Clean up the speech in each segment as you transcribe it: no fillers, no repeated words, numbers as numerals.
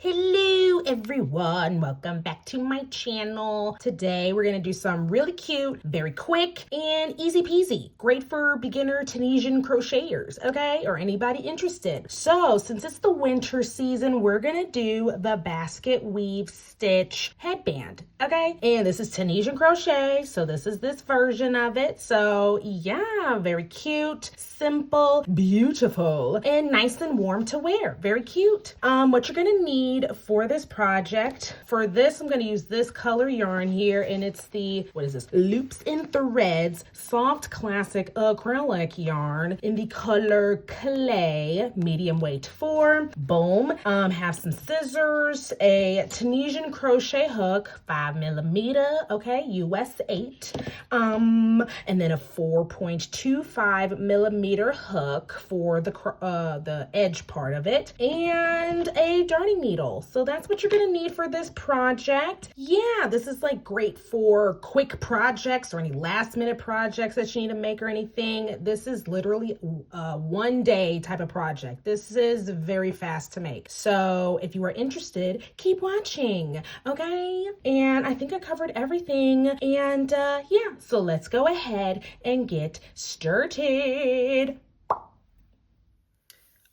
Hello everyone, welcome back to my channel. Today we're gonna do some really cute, very quick, and easy peasy. Great for beginner Tunisian crocheters, okay? Or anybody interested. So since it's the winter season, we're gonna do the basket weave stitch headband, okay? And this is Tunisian crochet, so this is this version of it. So yeah, very cute, simple, beautiful, and nice and warm to wear. Very cute. What you're gonna need for this project, for this I'm going to use this color yarn here, and it's the, what is this, Loops and Threads soft classic acrylic yarn in the color clay, medium weight 4. Boom. Have some scissors, a Tunisian crochet hook, 5mm, okay, US 8, and then a 4.25mm hook for the edge part of it, and a darning needle. So that's what you're gonna need for this project. Yeah, this is like great for quick projects or any last minute projects that you need to make or anything. This is literally a one day type of project. This is very fast to make. So if you are interested, keep watching, okay? And I think I covered everything. And yeah, so let's go ahead and get started.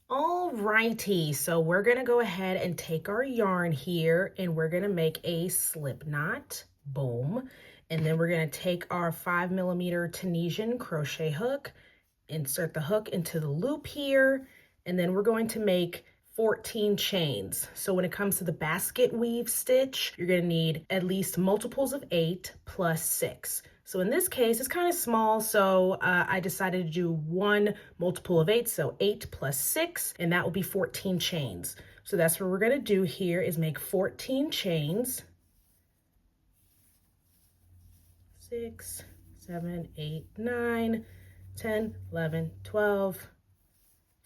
Alrighty, so we're gonna go ahead and take our yarn here and we're gonna make a slip knot, boom. And then we're gonna take our 5mm Tunisian crochet hook, insert the hook into the loop here, and then we're going to make 14 chains. So when it comes to the basket weave stitch, you're gonna need at least multiples of 8 plus 6. So in this case, it's kind of small, so I decided to do one multiple of 8, so 8 plus 6, and that will be 14 chains. So that's what we're gonna do here, is make 14 chains. 6, 7, 8, 9, 10, 11, 12,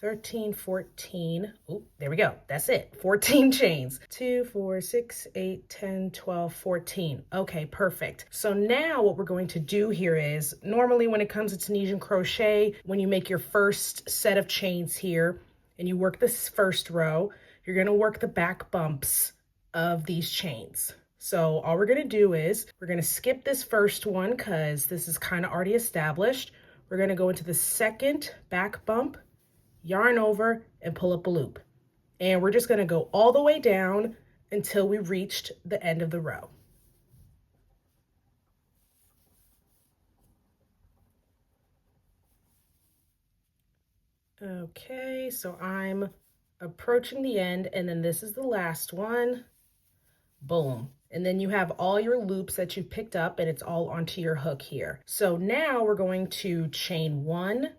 13, 14, oh, there we go, that's it, 14 chains. 2, 4, 6, 8, 10, 12, 14. Okay, perfect. So now what we're going to do here is, normally when it comes to Tunisian crochet, when you make your first set of chains here, and you work this first row, you're gonna work the back bumps of these chains. So all we're gonna do is, we're gonna skip this first one, because this is kind of already established. We're gonna go into the second back bump, yarn over, and pull up a loop. And we're just gonna go all the way down until we reached the end of the row. Okay, so I'm approaching the end, and then this is the last one. Boom. And then you have all your loops that you picked up, and it's all onto your hook here. So now we're going to chain 1,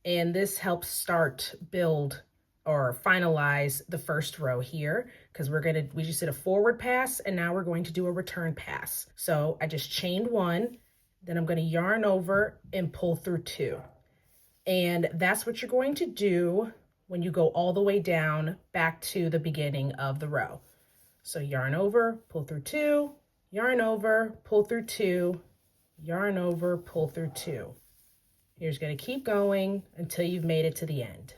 and this helps start build or finalize the first row here, because we just did a forward pass, and now we're going to do a return pass. So I just chained 1, then I'm going to yarn over and pull through 2. And that's what you're going to do when you go all the way down back to the beginning of the row. So yarn over, pull through 2, yarn over, pull through 2, yarn over, pull through 2. You're just going to keep going until you've made it to the end.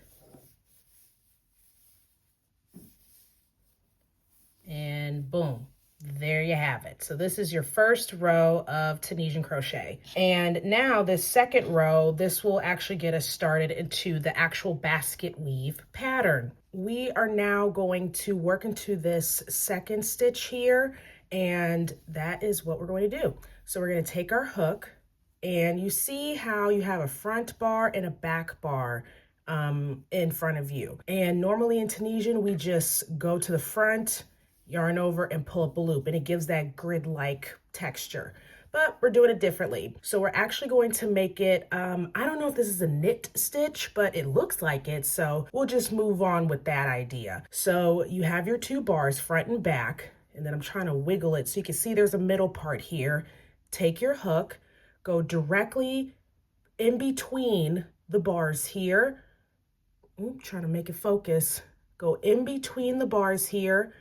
And boom, there you have it. So this is your first row of Tunisian crochet. And now this second row, this will actually get us started into the actual basket weave pattern. We are now going to work into this second stitch here, and that is what we're going to do. So we're going to take our hook, and you see how you have a front bar and a back bar in front of you. And normally in Tunisian, we just go to the front, yarn over, and pull up a loop, and it gives that grid-like texture. But we're doing it differently. So we're actually going to make it, I don't know if this is a knit stitch, but it looks like it. So we'll just move on with that idea. So you have your 2 bars, front and back, and then I'm trying to wiggle it so you can see there's a middle part here. Take your hook, go directly in between the bars here. Oops, trying to make it focus. Go in between the bars here,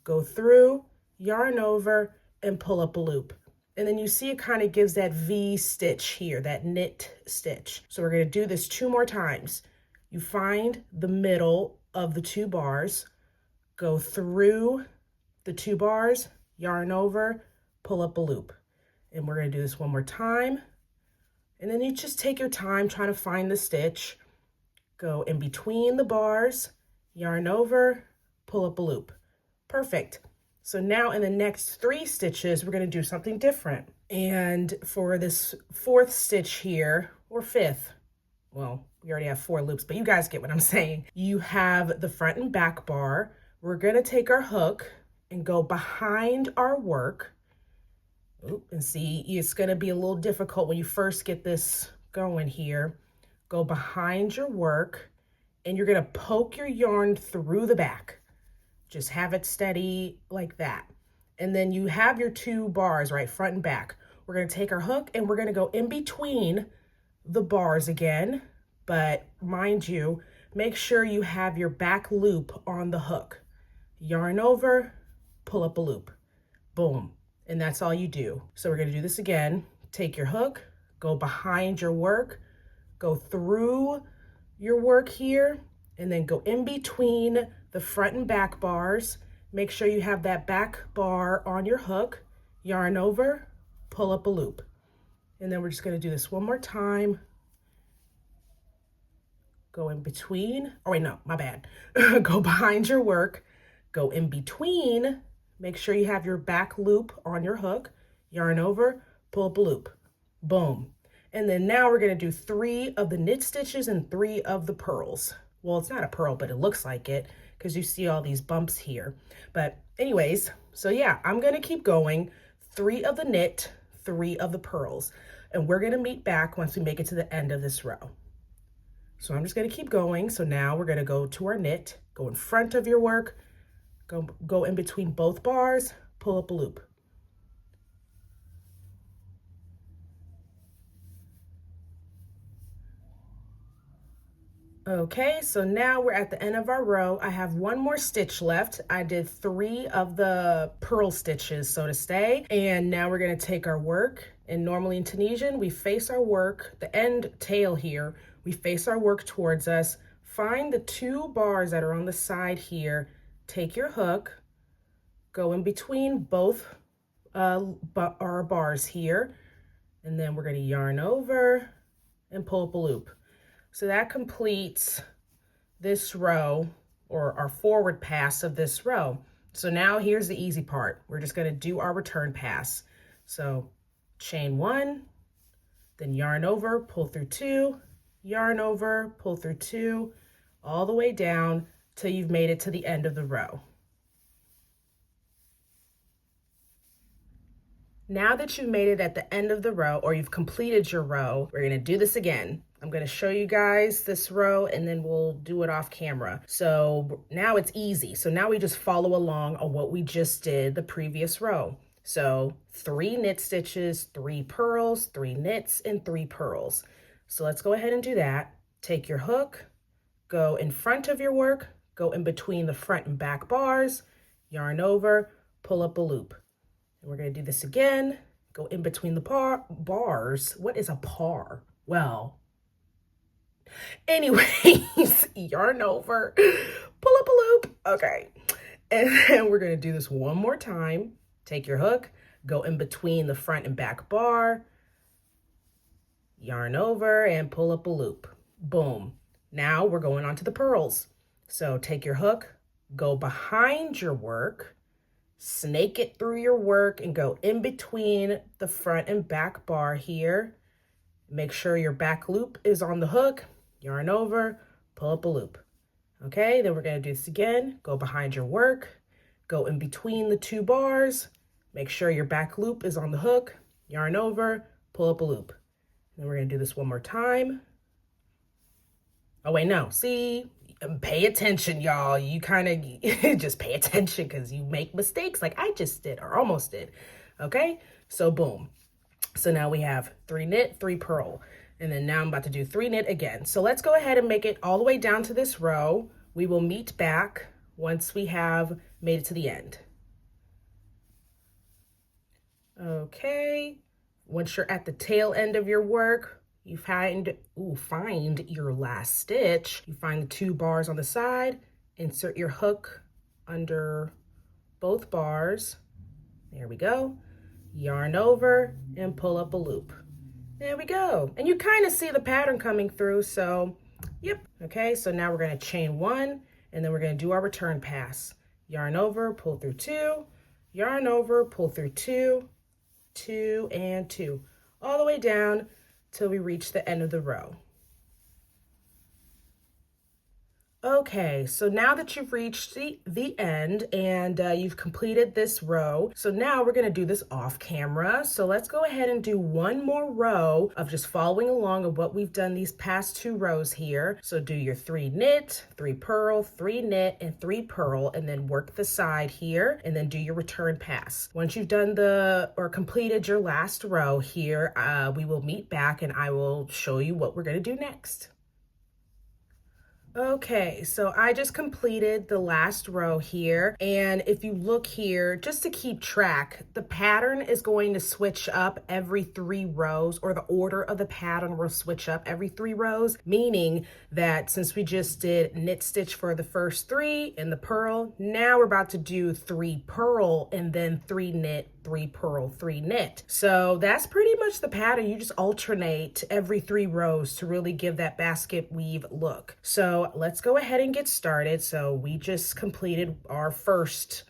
go through, yarn over, and pull up a loop. And then you see it kind of gives that V stitch here, that knit stitch. So we're going to do this 2 more times. You find the middle of the 2 bars, go through the 2 bars, yarn over, pull up a loop. And we're going to do this one more time. And then you just take your time trying to find the stitch, go in between the bars, yarn over, pull up a loop. Perfect. So now in the next 3 stitches, we're going to do something different. And for this 4th stitch here, or 5th, well, we already have 4 loops, but you guys get what I'm saying. You have the front and back bar. We're going to take our hook and go behind our work. And see, it's going to be a little difficult when you first get this going here. Go behind your work and you're going to poke your yarn through the back. Just have it steady like that. And then you have your 2 bars, right, front and back. We're going to take our hook and we're going to go in between the bars again. But mind you, make sure you have your back loop on the hook. Yarn over, pull up a loop. Boom. And that's all you do. So we're going to do this again. Take your hook, go behind your work, go through your work here, and then go in between the front and back bars. Make sure you have that back bar on your hook, yarn over, pull up a loop. And then we're just going to do this one more time. Go in between, oh wait, no, my bad. Go behind your work, go in between, make sure you have your back loop on your hook, yarn over, pull up a loop, boom. And then now we're going to do 3 of the knit stitches and 3 of the purls. Well, it's not a purl, but it looks like it because you see all these bumps here. But anyways, so yeah, I'm going to keep going. 3 of the knit, 3 of the purls. And we're going to meet back once we make it to the end of this row. So I'm just going to keep going. So now we're going to go to our knit, go in front of your work, go in between both bars, pull up a loop. Okay, so now we're at the end of our row. I have 1 more stitch left. I did 3 of the purl stitches, so to say. And now we're going to take our work. And normally in Tunisian, we face our work, the end tail here, we face our work towards us. Find the 2 bars that are on the side here. Take your hook, go in between both our bars here. And then we're going to yarn over and pull up a loop. So that completes this row, or our forward pass of this row. So now here's the easy part. We're just going to do our return pass. So chain 1, then yarn over, pull through 2, yarn over, pull through 2, all the way down till you've made it to the end of the row. Now that you've made it at the end of the row, or you've completed your row, we're going to do this again. I'm going to show you guys this row and then we'll do it off camera. So now it's easy. So now we just follow along on what we just did the previous row. So 3 knit stitches, 3 purls, 3 knits, and 3 purls. So let's go ahead and do that. Take your hook, go in front of your work, go in between the front and back bars, yarn over, pull up a loop. And we're going to do this again. Go in between the bars. What is a par? Well, anyways, yarn over, pull up a loop. Okay. And then we're going to do this one more time. Take your hook, go in between the front and back bar, yarn over and pull up a loop. Boom. Now we're going on to the purls. So take your hook, go behind your work, snake it through your work and go in between the front and back bar here. Make sure your back loop is on the hook, yarn over, pull up a loop. Okay, then we're going to do this again. Go behind your work, go in between the 2 bars, make sure your back loop is on the hook, yarn over, pull up a loop. Then we're going to do this one more time. Oh, wait, no. See, pay attention, y'all. You kind of just pay attention because you make mistakes like I just did or almost did. Okay, so boom. So now we have 3 knit, 3 purl. And then now I'm about to do 3 knit again. So let's go ahead and make it all the way down to this row. We will meet back once we have made it to the end. Okay, once you're at the tail end of your work, you find your last stitch. You find the 2 bars on the side, insert your hook under both bars. There we go. Yarn over and pull up a loop. There we go. And you kind of see the pattern coming through, so yep. Okay, so now we're going to chain 1, and then we're going to do our return pass. Yarn over, pull through 2, yarn over, pull through 2, 2, and 2, all the way down till we reach the end of the row. Okay, so now that you've reached the end and you've completed this row, so now we're going to do this off camera. So let's go ahead and do one more row of just following along of what we've done these past 2 rows here. So do your 3 knit, 3 purl, 3 knit, and 3 purl, and then work the side here, and then do your return pass. Once you've done or completed your last row here, we will meet back and I will show you what we're going to do next. Okay, so I just completed the last row here, and if you look here, just to keep track, the pattern is going to switch up every 3 rows, or the order of the pattern will switch up every 3 rows, meaning that since we just did knit stitch for the first 3 in the purl, now we're about to do 3 purl and then 3 knit, 3 purl, 3 knit. So that's pretty much the pattern. You just alternate every 3 rows to really give that basket weave look. So let's go ahead and get started. So we just completed our first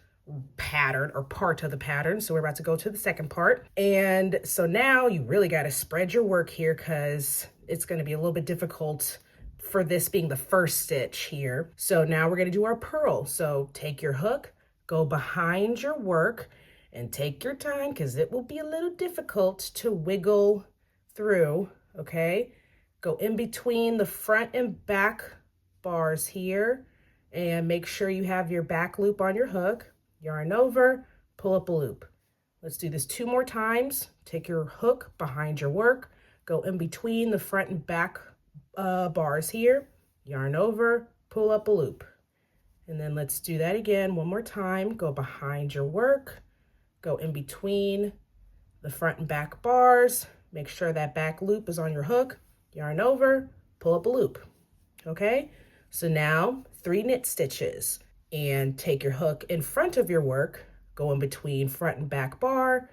pattern or part of the pattern. So we're about to go to the second part. And so now you really got to spread your work here because it's going to be a little bit difficult for this being the first stitch here. So now we're going to do our purl. So take your hook, go behind your work, and take your time because it will be a little difficult to wiggle through, okay? Go in between the front and back bars here and make sure you have your back loop on your hook. Yarn over, pull up a loop. Let's do this 2 more times. Take your hook behind your work, go in between the front and back bars here, yarn over, pull up a loop. And then let's do that again 1 more time. Go behind your work, go in between the front and back bars, make sure that back loop is on your hook, yarn over, pull up a loop. Okay, so now 3 knit stitches, and take your hook in front of your work, go in between front and back bar,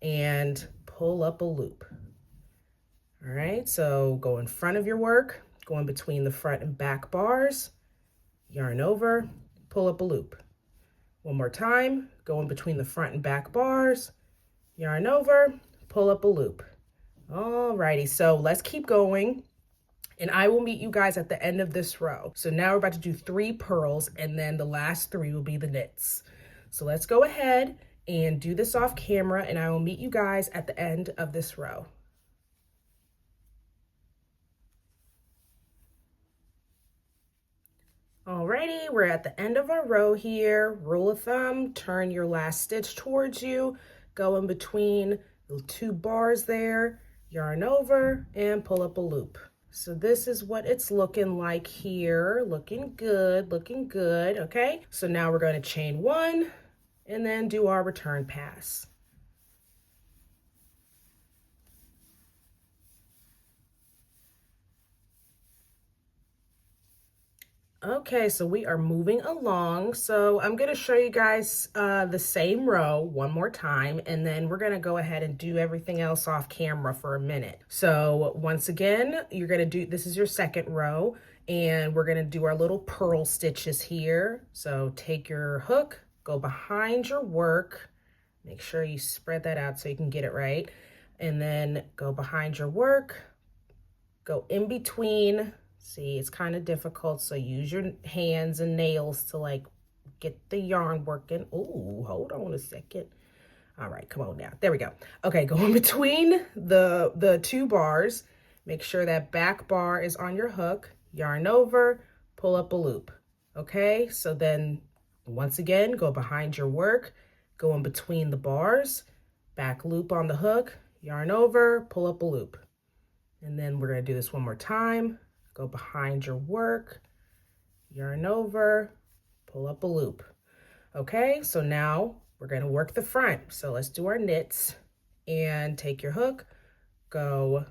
and pull up a loop. All right, so go in front of your work, go in between the front and back bars, yarn over, pull up a loop. 1 more time, go in between the front and back bars, yarn over, pull up a loop. All righty, so let's keep going, and I will meet you guys at the end of this row. So now we're about to do 3 purls, and then the last 3 will be the knits. So let's go ahead and do this off camera, and I will meet you guys at the end of this row. Alrighty, we're at the end of our row here. Rule of thumb, turn your last stitch towards you, go in between the 2 bars there, yarn over, and pull up a loop. So this is what it's looking like here. Looking good, okay? So now we're going to chain 1 and then do our return pass. Okay, so we are moving along. So I'm going to show you guys the same row 1 more time, and then we're going to go ahead and do everything else off camera for a minute. So once again, you're going to do, this is your second row, and we're going to do our little purl stitches here. So take your hook, go behind your work, make sure you spread that out so you can get it right, and then go behind your work, go in between. See, it's kind of difficult, so use your hands and nails to like get the yarn working. Oh, hold on a second. All right, come on now. There we go. Okay, go in between the 2 bars. Make sure that back bar is on your hook. Yarn over, pull up a loop. Okay, so then once again, go behind your work, go in between the bars, back loop on the hook, yarn over, pull up a loop. And then we're going to do this 1 more time. Go behind your work, yarn over, pull up a loop. Okay, so now we're going to work the front. So let's do our knits, and take your hook, go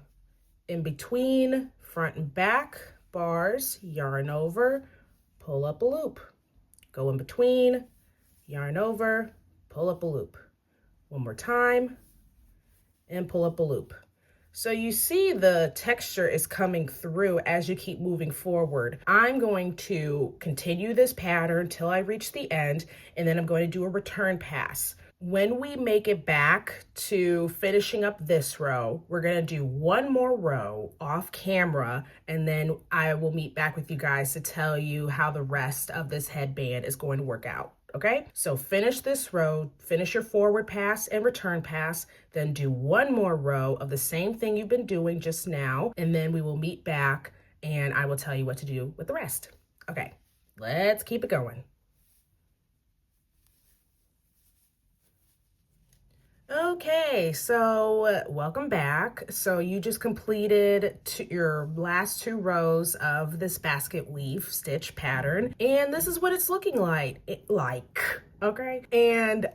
in between front and back bars, yarn over, pull up a loop. go in between, yarn over, pull up a loop. One more time, and pull up a loop. So you see the texture is coming through as you keep moving forward. I'm going to continue this pattern till I reach the end, and then I'm going to do a return pass. When we make it back to finishing up this row, we're going to do one more row off camera, and then I will meet back with you guys to tell you how the rest of this headband is going to work out. Okay, so finish this row, finish your forward pass and return pass, then do one more row of the same thing you've been doing just now, and then we will meet back and I will tell you what to do with the rest. Okay, let's keep it going. Okay, so welcome back. So you just completed your last 2 rows of this basket weave stitch pattern, and this is what it's looking like. Okay, and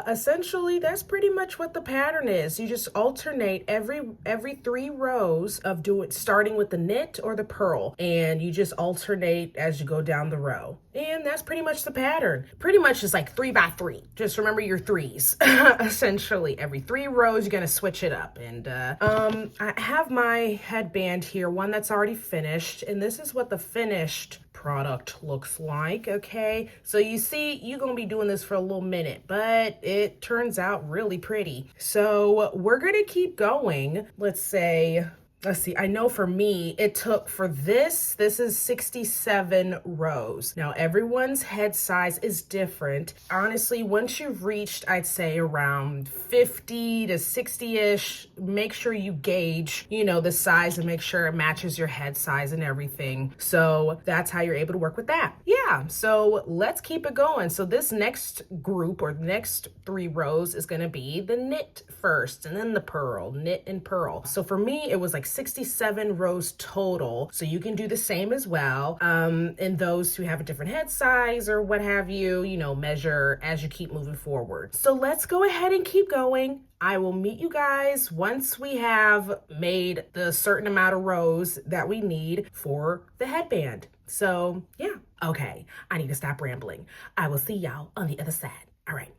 essentially that's pretty much what the pattern is. You just alternate every 3 rows of starting with the knit or the purl, and you just alternate as you go down the row, and that's pretty much the pattern. Pretty much is like 3 by 3. Just remember your 3s. Essentially every 3 rows you're gonna switch it up. And I have my headband here, one that's already finished, and this is what the finished product looks like. Okay, so you see you're gonna be doing this for a little minute, but it turns out really pretty. So we're gonna keep going. Let's see, I know for me, it took for this is 67 rows. Now everyone's head size is different. Honestly, once you've reached, I'd say around 50 to 60-ish, make sure you gauge, the size and make sure it matches your head size and everything. So that's how you're able to work with that. Yeah, so let's keep it going. So this next group or next 3 rows is gonna be the knit first and then the purl, knit and purl. So for me, it was like 67 rows total. So you can do the same as well. And those who have a different head size or what have you, measure as you keep moving forward. So let's go ahead and keep going. I will meet you guys once we have made the certain amount of rows that we need for the headband. So yeah, okay, I need to stop rambling. I will see y'all on the other side. All right.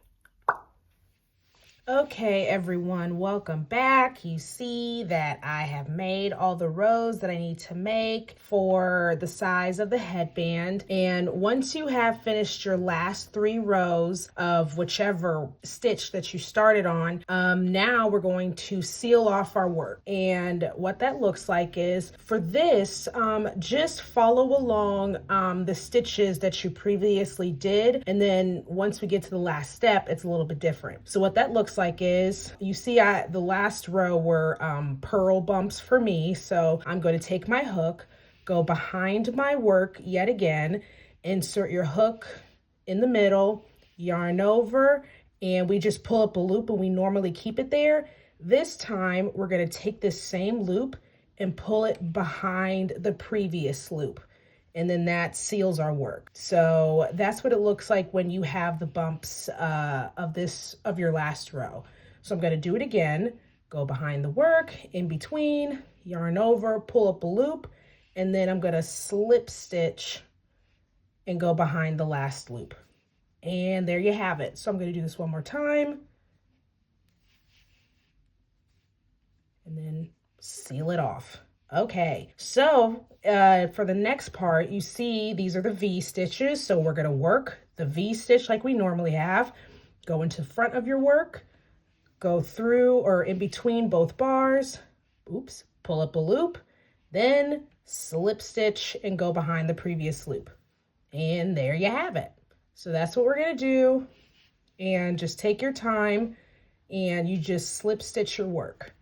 Okay, everyone, welcome back. You see that I have made all the rows that I need to make for the size of the headband. And once you have finished your last 3 rows of whichever stitch that you started on, now we're going to seal off our work. And what that looks like is, for this, just follow along the stitches that you previously did. And then once we get to the last step, it's a little bit different. So what that looks like is, you see the last row were purl bumps for me. So I'm going to take my hook, go behind my work yet again, insert your hook in the middle, yarn over, and we just pull up a loop, and we normally keep it there. This time we're going to take this same loop and pull it behind the previous loop. And then that seals our work. So that's what it looks like when you have the bumps of your last row. So I'm going to do it again, go behind the work, in between, yarn over, pull up a loop, and then I'm going to slip stitch and go behind the last loop. And there you have it. So I'm going to do this one more time. And then seal it off. Okay, so for the next part, you see these are the V stitches. So we're going to work the V stitch like we normally have. Go into the front of your work, go through or in between both bars, oops, pull up a loop, then slip stitch and go behind the previous loop. And there you have it. So that's what we're going to do. And just take your time and you just slip stitch your work.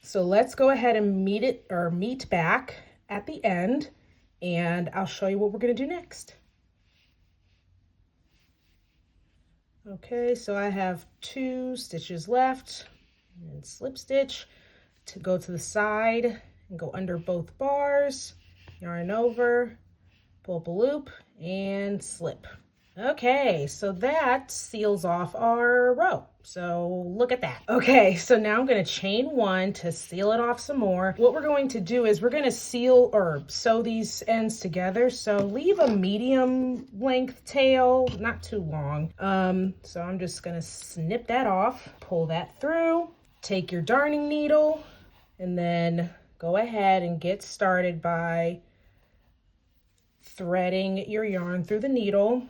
So let's go ahead and meet back at the end, and I'll show you what we're going to do next. Okay, so I have 2 stitches left, and slip stitch to go to the side and go under both bars, yarn over, pull up a loop, and slip. Okay, so that seals off our row. So look at that. Okay, so now I'm gonna chain one to seal it off some more. What we're going to do is we're gonna seal or sew these ends together. So leave a medium length tail, not too long. So I'm just gonna snip that off, pull that through, take your darning needle, and then go ahead and get started by threading your yarn through the needle.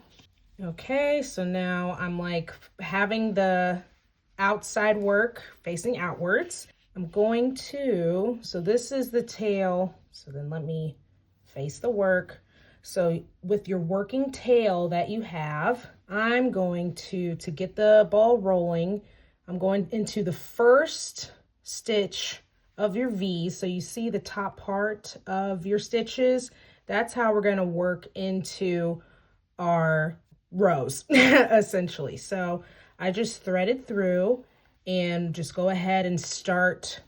Okay, so now I'm like having the outside work facing outwards. I'm going to, so this is the tail. So then let me face the work. So with your working tail that you have, I'm going to get the ball rolling, I'm going into the first stitch of your V. So you see the top part of your stitches. That's how we're going to work into our rows essentially. So I just threaded through and just go ahead and start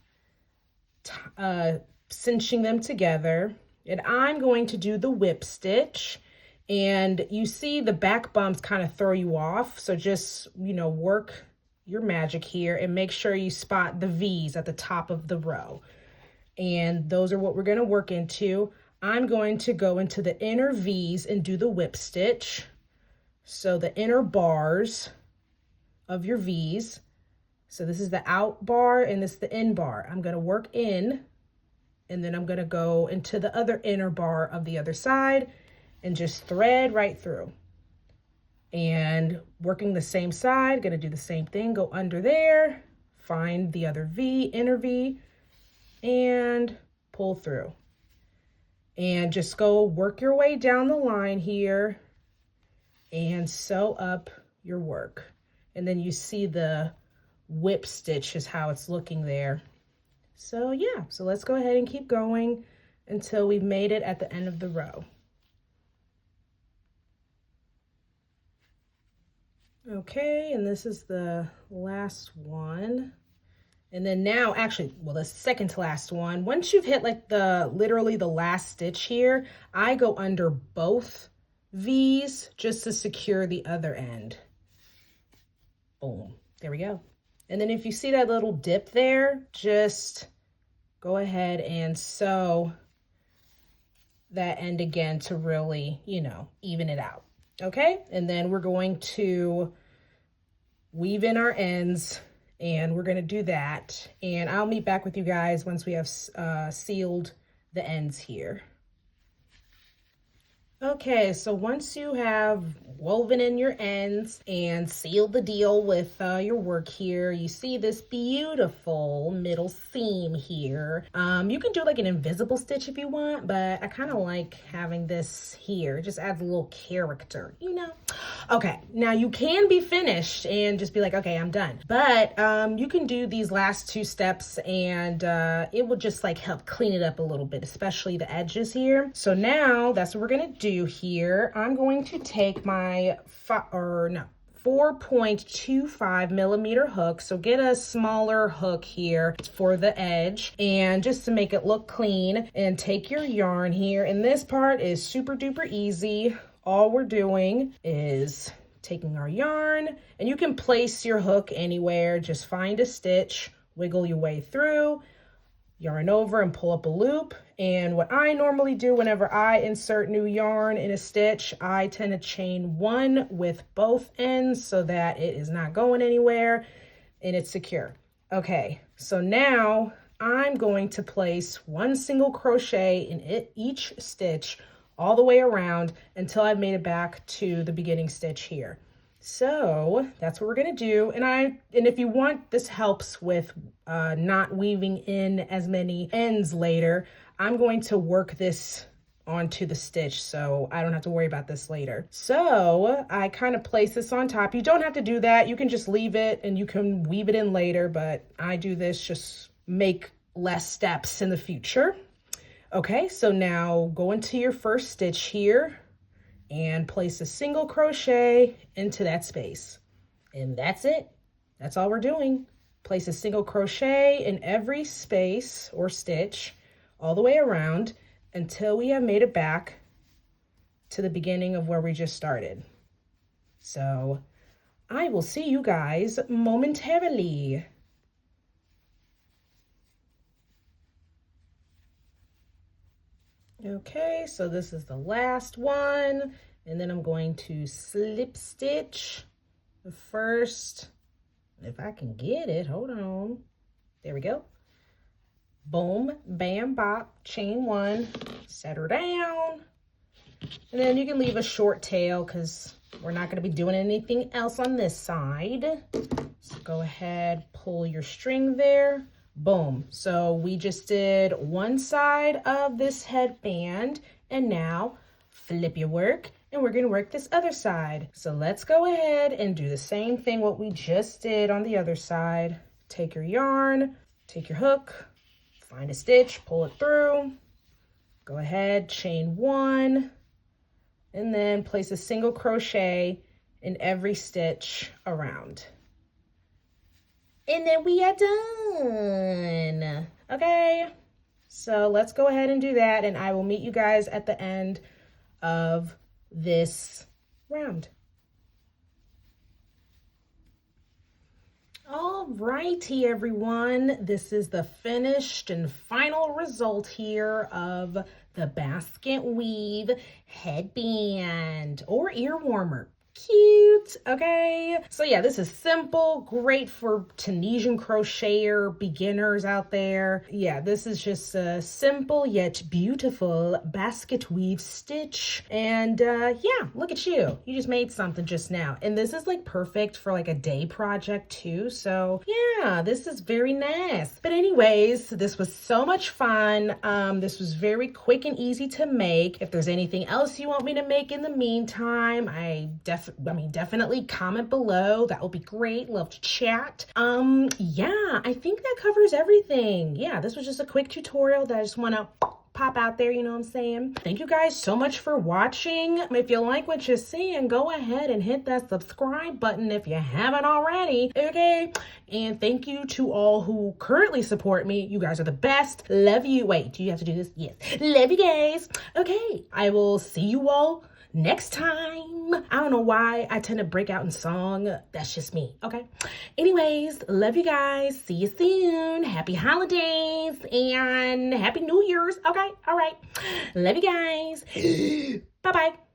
cinching them together. And I'm going to do the whip stitch, and you see the back bumps kind of throw you off. So just, you know, work your magic here and make sure you spot the V's at the top of the row. And those are what we're going to work into. I'm going to go into the inner V's and do the whip stitch. So the inner bars of your V's. So this is the out bar and this is the in bar. I'm going to work in, and then I'm going to go into the other inner bar of the other side and just thread right through. And working the same side, going to do the same thing, go under there, find the other V, inner V, and pull through. And just go work your way down the line here and sew up your work. And then you see the whip stitch is how it's looking there. So yeah, so let's go ahead and keep going until we've made it at the end of the row. Okay, and this is the last one. And then now, actually, well, the second to last one, once you've hit like literally the last stitch here, I go under both V's just to secure the other end. Boom, there we go. And then if you see that little dip there, just go ahead and sew that end again to really, you know, even it out. Okay, and then we're going to weave in our ends, and we're going to do that. And I'll meet back with you guys once we have sealed the ends here. Okay, so once you have woven in your ends and sealed the deal with your work here, you see this beautiful middle seam here. You can do like an invisible stitch if you want, but I kind of like having this here. It just adds a little character, you know? Okay, now you can be finished and just be like, okay, I'm done. But you can do these last two steps and it will just like help clean it up a little bit, especially the edges here. So now that's what we're gonna do here. I'm going to take my 4.25 millimeter hook. So get a smaller hook here for the edge, and just to make it look clean, and take your yarn here. And this part is super duper easy. All we're doing is taking our yarn, and you can place your hook anywhere. Just find a stitch, wiggle your way through, yarn over and pull up a loop. And what I normally do whenever I insert new yarn in a stitch, I tend to chain one with both ends so that it is not going anywhere and it's secure. Okay, so now I'm going to place one single crochet in each stitch all the way around until I've made it back to the beginning stitch here. So that's what we're gonna do. And if you want, this helps with not weaving in as many ends later. I'm going to work this onto the stitch so I don't have to worry about this later. So I kind of place this on top. You don't have to do that. You can just leave it and you can weave it in later, but I do this just make less steps in the future. Okay, so now go into your first stitch here and place a single crochet into that space. And that's it. That's all we're doing. Place a single crochet in every space or stitch all the way around until we have made it back to the beginning of where we just started. So I will see you guys momentarily. Okay, so this is the last one, and then I'm going to slip stitch the first, if I can get it, hold on. There we go. Boom, bam, bop, chain one, set her down. And then you can leave a short tail because we're not going to be doing anything else on this side. So go ahead, pull your string there. Boom. So we just did one side of this headband, and now flip your work and we're going to work this other side. So let's go ahead and do the same thing what we just did on the other side. Take your yarn, take your hook, find a stitch, pull it through, go ahead, chain one, and then place a single crochet in every stitch around. And then we are done. Okay, so let's go ahead and do that, and I will meet you guys at the end of this round. All righty, everyone. This is the finished and final result here of the Basketweave headband or ear warmer. Cute. Okay, so yeah, this is simple, great for Tunisian crocheter beginners out there. Yeah, this is just a simple yet beautiful basket weave stitch, and yeah, look at you just made something just now, and this is like perfect for like a day project too. So yeah, this is very nice. But anyways, this was so much fun. This was very quick and easy to make. If there's anything else you want me to make in the meantime, definitely comment below. That will be great. Love to chat. Yeah, I think that covers everything. Yeah, this was just a quick tutorial that I just want to pop out there, you know what I'm saying? Thank you guys so much for watching. If you like what you're seeing, go ahead and hit that subscribe button if you haven't already, okay? And thank you to all who currently support me. You guys are the best. Love you. Wait, do you have to do this? Yes. Love you guys. Okay, I will see you all next time. I don't know why I tend to break out in song. That's just me, okay? Anyways, love you guys. See you soon. Happy holidays and happy New Year's. Okay, all right. Love you guys. Bye-bye.